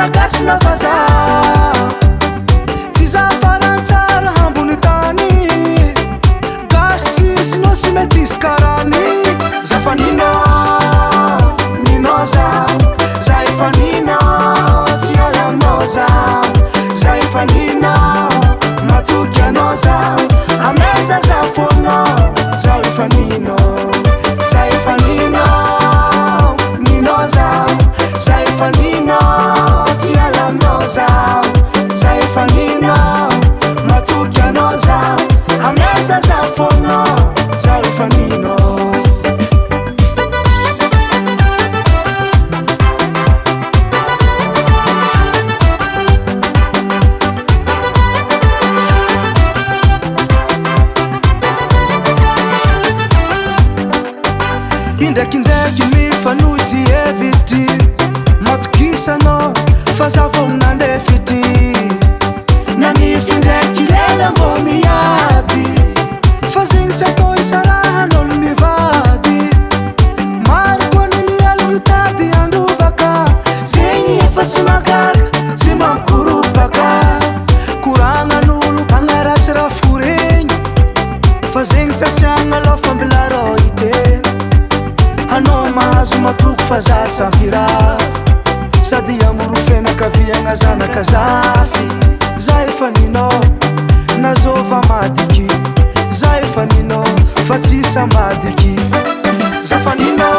malagasina vaza tsy za farantsara hambony tany gasy tsisynao tsy mety izy karany za fa ninao za efa ninao tsy alaminao za efa ninao matoky anao za ameza za fonao za efa ninao za efa ninao tsy alaminao za efa ninao matoky anao za ameza za fonao za efa ninao indraikindraiky mifanohitsy evity matokisanao fa za vao minandefity nanify indraiky lela mbô miady fa zegny tsy atao isarahan'olo mivady maro koa ninialo mitady androvaka zegny efa tsy magaraka tsy mamikoropaka koragnan'olo magnaratsy raha foregny fa zegny tsy asiagna aloha fa mbilarao iteny anao mahazo matoko fa za tsy ampiraha sady amoro fianakaviagna zanaka zafy za efa ninao nazova madiky za efa ninao fa tsisy ambadiky za fa ninao